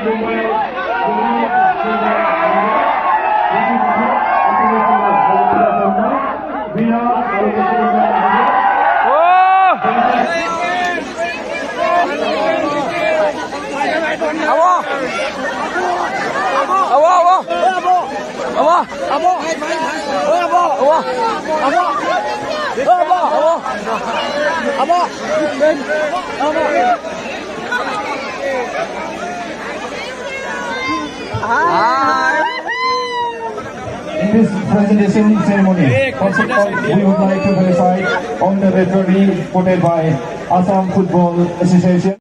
In this presentation ceremony, first of all, we would like to felicite on the referee voted by Assam Football Association.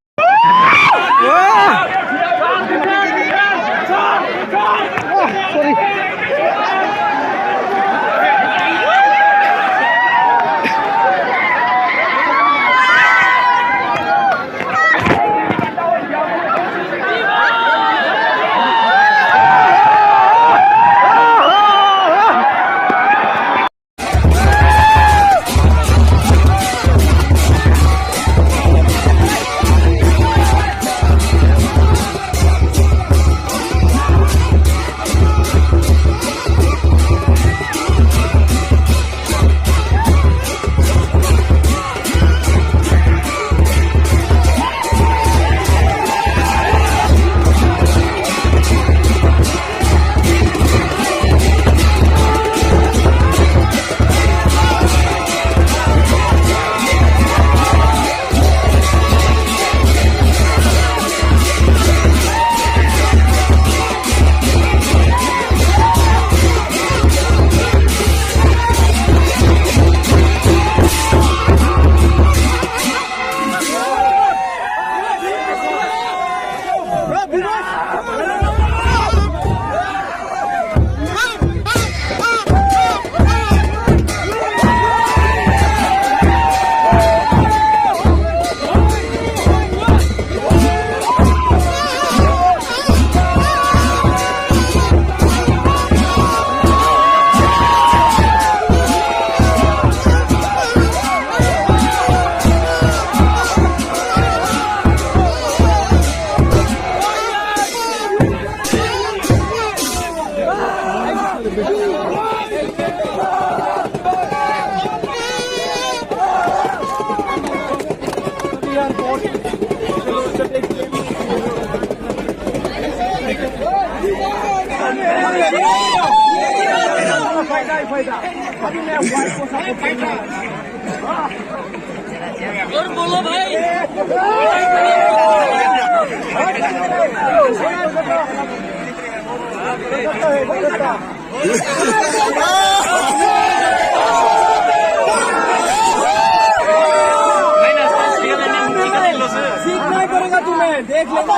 सीखना पड़ेगा तुम्हें, देख लेना।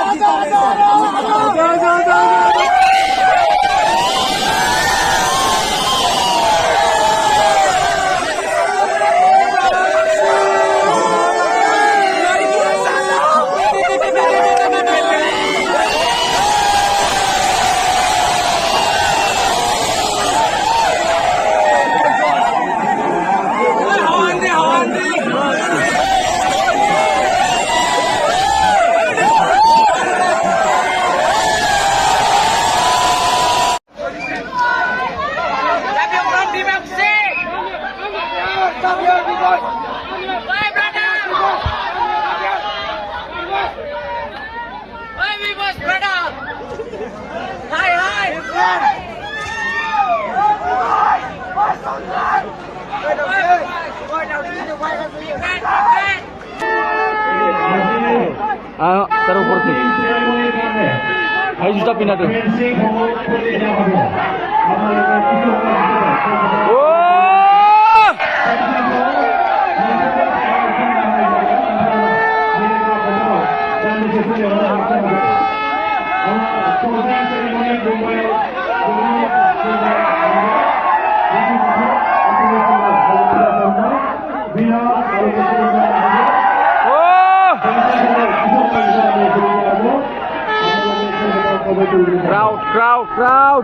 Taruh kursi. Ayo juta pindah tuh. Crowd.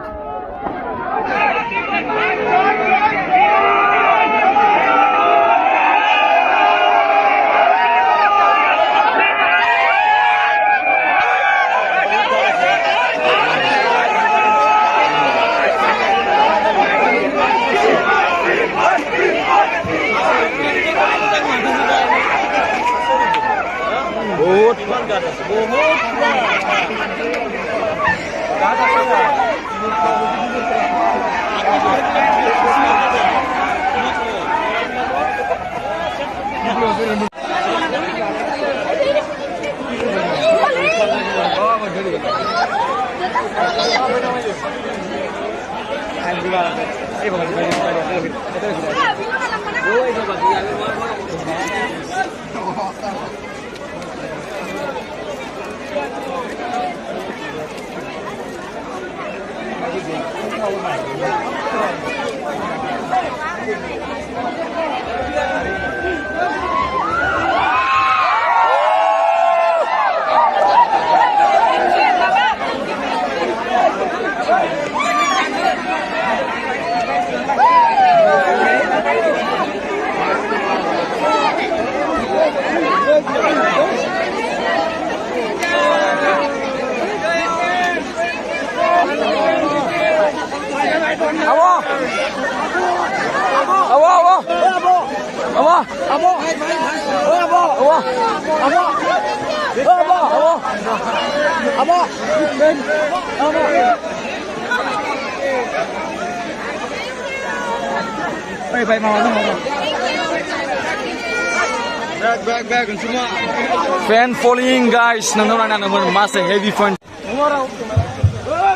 Fan following guys, nandun na naman mas heavy fun.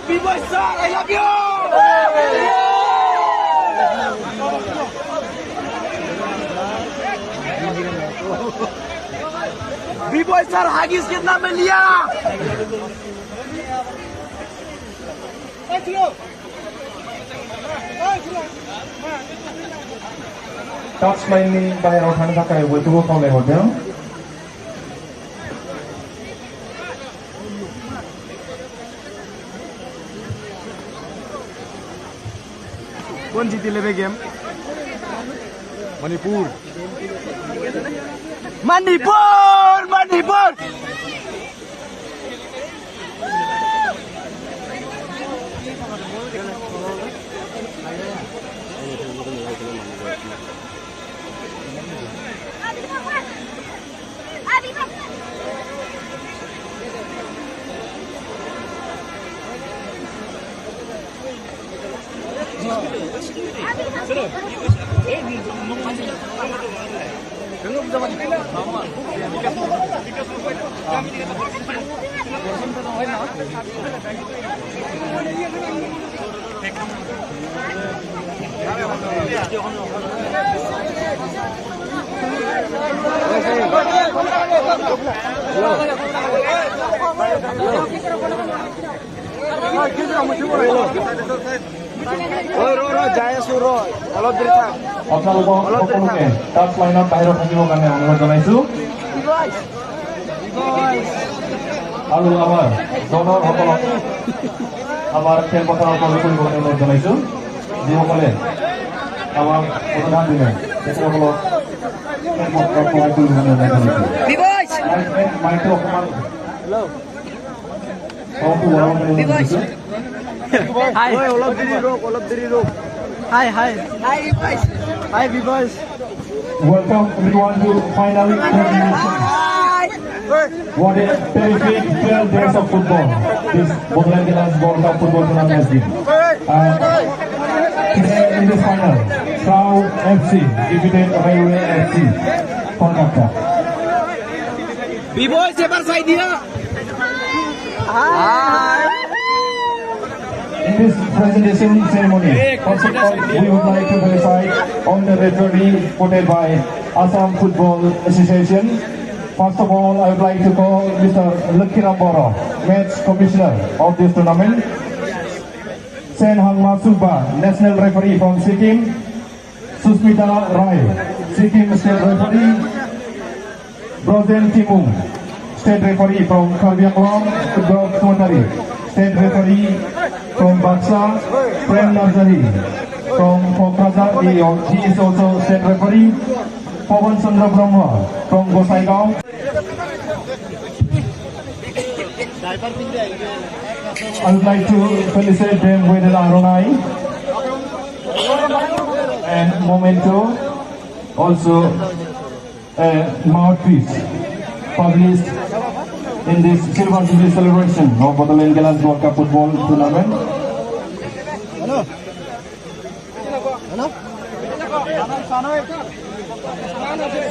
B-boy sir, I love you! B-boy sir, Haggis कितना में लिया? Touchline-ni bayar uthane takai wetugo kole hotel. कौन जीती लेवे game? Manipur Manipur Manipur আপোনালোকক সকলোকে touch লাইনত বাহিৰত থাকিবৰ কাৰণে অনুৰোধ জনাইছো আৰু আমাৰ দলৰসকলক আমাৰ খেলপথাৰৰ পৰা কৰিবলৈ অনুৰোধ জনাইছো যিসকলে আমাক অনুদান দিলে তেখেতসকলক খেলপথাৰৰ পৰা কৰিবলৈ অনুৰোধ জনাইছো মাইকটো অকণমান চাউণ্ডটো বঢ়াব পাৰিব জনাইছো Hi. Hi, hi. Hi, boys. Hi, boys. Welcome everyone to finally what a terrific 12 days of football this Bodoland Gilans World Cup football tournament has been. Today in this final, Proud FC defeated Railway FC Kolkata. B-boy, sebar side dia. Hi. In this presentation ceremony, first of all, we would like to decide on the referee voted by Assam Football Association. First of all, I would like to call Mr. Lakhiram Bora, match commissioner of this tournament. Sen Hangma Suba, national referee from Sikkim. Susmita Rai, Sikkim state referee. Brozen Timung, state referee from Karbi Anglong, Udog Tuanari, state referee from Baksa. Prem Nazari from Kokaza, he is also state referee. Pawan Chandra Brahma from Gosaigaon. I would like to felicitate them with an Aronai and Momento, also a mouthpiece published in this Silver Jubilee celebration of Bodoland Gallants World Cup Football Tournament.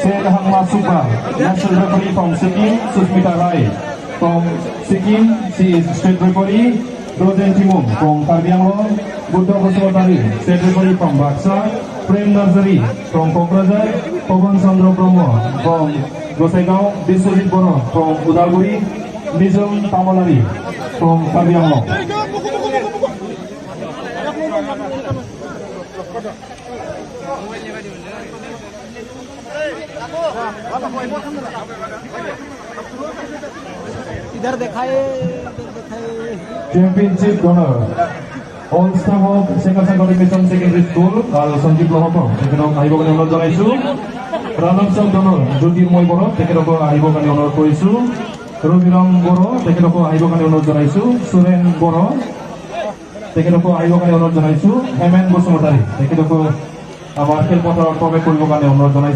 Syed Hangma Supa, national referee from Sikkim. Susmita Rai from Sikkim, she is state referee. Rosen Timung from Karbi Anglong. Buddha Baswatari, state referee from Baksa. Prem Nazari from Kokrajhar. Pawan Chandra Brahma from Gosaigao. Biswajit Boro from Udalguri. Nizam Tamalari from Karbi Anglong. इधर दिखाए Championship donor, all staff of Sengkar Sangkari Mission Secondary School, Sanjeev Lohotong, তেখেতক আহিব কাৰণে অনুৰোধ জনাইছো। ৰাণৱ Chanda donor, Jyotirmoy বড়ো, তেখেতক আহিব কাৰণে অনুৰোধ কৰিছো। ৰবিৰাম বড়ো, তেখেতক আহিব কাৰণে অনুৰোধ জনাইছো। সুৰেন বড়ো, তেখেতক আহিব কাৰণে অনুৰোধ জনাইছো। হেমেন বসুমতাৰী, তেখেতক আমাৰ খেলপথাৰত প্ৰৱেশ কৰিবৰ কাৰণে অনুৰোধ জনাইছো।